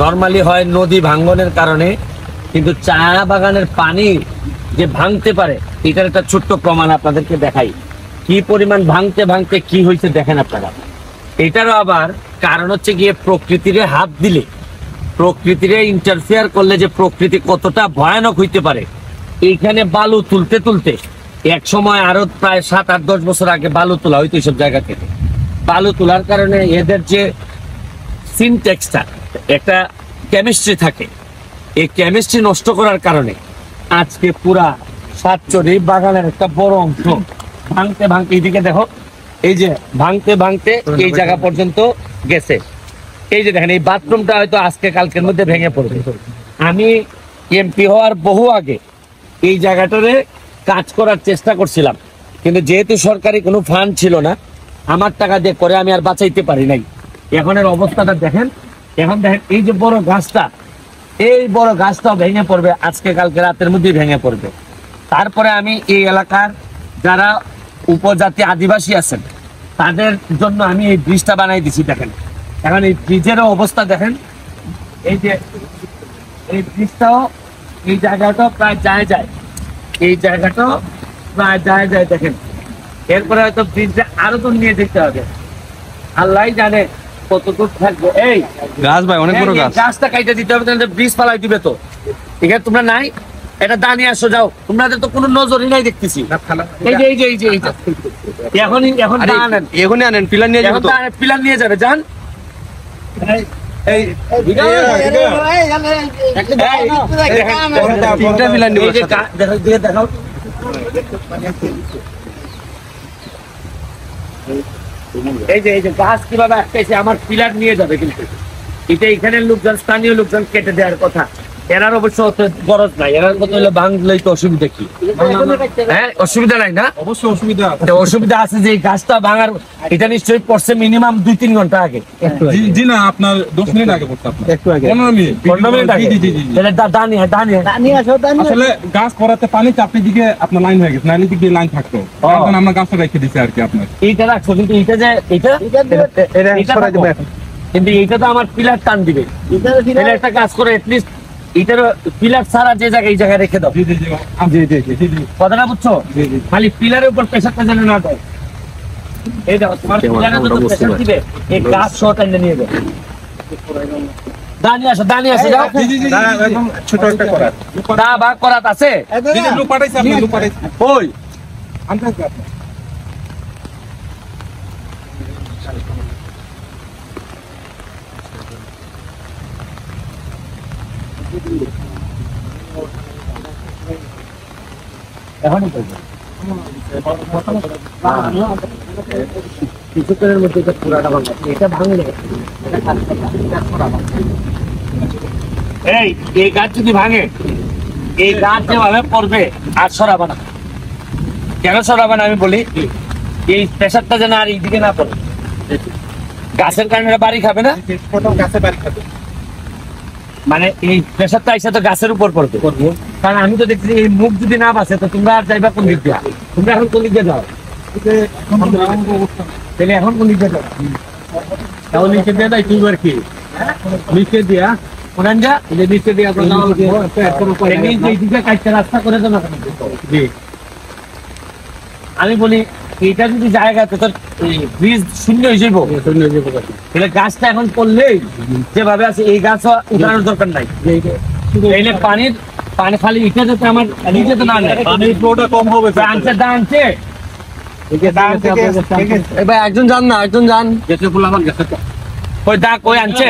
Normally হয় নদী ভাঙ্গনের কারণে, কিন্তু চা বাগানের পানি যে ভাঙতে পারে এটার একটা ছোট্ট প্রমাণ আপনাদেরকে দেখাই। কি পরিমাণ ভাঙতে ভাঙতে কি হয়েছে দেখেন আপনারা। এটারও আবার কারণ হচ্ছে গিয়ে প্রকৃতিরে হাত দিলে, প্রকৃতিরে ইন্টারফেয়ার করলে যে প্রকৃতি কতটা ভয়ানক হইতে পারে। এইখানে বালু তুলতে তুলতে এক সময় আরো প্রায় 7-8-10 বছর আগে বালু তোলা হইতো এইসব জায়গা থেকে। বালু তোলার কারণে এদের যে সিনট্যাক্সটা, একটা কেমিস্ট্রি থাকে, এই কেমিস্ট্রি নষ্ট করার কারণে আজকে পুরা সাতচরি বাগানের একটা বড় অংশ ভাঙতে ভাঙতে, এইদিকে দেখো, এই যে ভাঙতে ভাঙতে এই জায়গা পর্যন্ত গেছে। এই যে দেখেন, এই বাথরুমটা হয়তো আজকে কালকের মধ্যে ভেঙে পড়বে। আমি এমপি হওয়ার বহু আগে এই জায়গাটারে কাজ করার চেষ্টা করছিলাম, কিন্তু যেহেতু সরকারি কোনো ফান্ড ছিল না, আমার টাকা দিয়ে করে আমি আর বাঁচাইতে পারি নাই। এখন এর অবস্থাটা দেখেন। এখন দেখেন এই যে বড় গাছটা, এই বড় গাছটাও ভেঙে পড়বে, আজকে কালকে রাতের মধ্যেই ভেঙে পড়বে। তারপরে আমি এই এলাকার যারা উপজাতি আদিবাসী আছেন তাদের জন্য আমি এই ব্রিজটা বানাই দিছি। দেখেন এখন এই ব্রিজেরও অবস্থা দেখেন। এই যে এই ব্রিজটাও, এই জায়গাটাও প্রায় যায়, এই জায়গাটাও প্রায় যায় দেখেন। এরপরে হয়তো ব্রিজটা আরো দূর নিয়ে যেতে হবে, আল্লাহ জানে কতটুক থাকবে। এই গাছ ভাই অনেক বড় গাছ, গাছটা কাইটা দিতে হবে, ব্রিজ পালাই দিবে তো। ঠিক আছে, তোমরা নাই এটা দাঁড়িয়ে আসো, যাও, তোমাদের তো কোনো নজরই নাই দেখতেছি। এই যে এই যে এই যে এইটা এখন এখনই আনেন, পিলার নিয়ে যাবে তো, পিলার নিয়ে যাবে, যান। তিনটা পিলার নিয়ে দেখাও। এই যে গাছ কিভাবে আটকেছে, আমার পিলার নিয়ে যাবে, কিন্তু এটা এখানের লোকজন, স্থানীয় লোকজন কেটে দেওয়ার কথা। এরার অবশ্য গরজ নাই, এরার কথা হলো ভাঙলেই তো অসুবিধা কি? হ্যাঁ, অসুবিধা নাই না? অবশ্যই অসুবিধা আছে যে এই গাছটা ভাঙার, এটা নিশ্চয়ই পড়ছে মিনিমাম 2-3 ঘন্টা আগে। জি না, আপনার 10 মিনিট আগে পড়ছে, একটু আগে 15 মিনিট আগে। আসলে গাছ পড়াতে পানি চাপে দিকে আপনার লাইন হয়ে গেছে, নাইলে দিকে লাইন থাকতো, এখন আমরা গাছটা রেখে দিছি আর কি। আপনার এইটা রাখছো, কিন্তু এইটা যে কিন্তু এইটা তো আমার পিলার টান দিবে। একটা কাজ করে এটলিস্ট এটার পিলার ছাড়া যে জায়গায়, এই জায়গায় রেখে দাও। কথাটা বুঝছো? খালি পিলারের উপর প্রেশারটা যেন না দেয়। এই দেখো, তোমার পিলারে তো প্রেশার দিবে, এই গাছ সহ টাইনে নিয়ে যাবে। দাঁড়িয়ে আসো, যাও। একদম ছোট একটা করাত, দা ভাগ করাত আছে। লোক পাঠাইছে, আপনি লোক পাঠাইছে, ওই আনতে হবে আপনি। এখনই করবো কিছুক্ষণের মধ্যে এটা পুরাটা ভাঙবে, এটা ভাঙলে এই গাছ যদি ভাঙে, এই গাছ যেভাবে পড়বে আর সরাবে না। কেন সরাবে না আমি বলি, এই প্রেশারটা যেন আর এইদিকে না পড়ে। গাছের কারণে বাড়ি খাবে না, গাছে বাড়ি খাবে, মানে এই প্রেশারটা এসে তো গাছের উপর পড়বে। কারণ আমি তো দেখছি এই মুখ যদি না বাঁচে তো তোমরা আর যাইবা কোন দিক দিয়ে? তোমরা এখন কোন দিক দিয়ে যাও? তাহলে এখন কোন দিক দিয়ে যাও? তাহলে নিচে দিয়ে দেয় তুই আর কি নিচে দিয়া কোরআন যা, নিচে দিয়া রাস্তা করে দেবো। আমি বলি এটা যদি জায়গা তো তোর ব্রিজ শূন্য হয়ে যাবো, তাহলে গাছটা এখন করলেই যেভাবে আছে এই গাছ উঠানোর দরকার নাই। পানি খালি ইটা যাতে আমার নিচে তো না নেয়, পানির ফ্লোটা কম হবে। দাঁড়ছে এবার একজন যান না, একজন যান, ওই দা কই আনছে।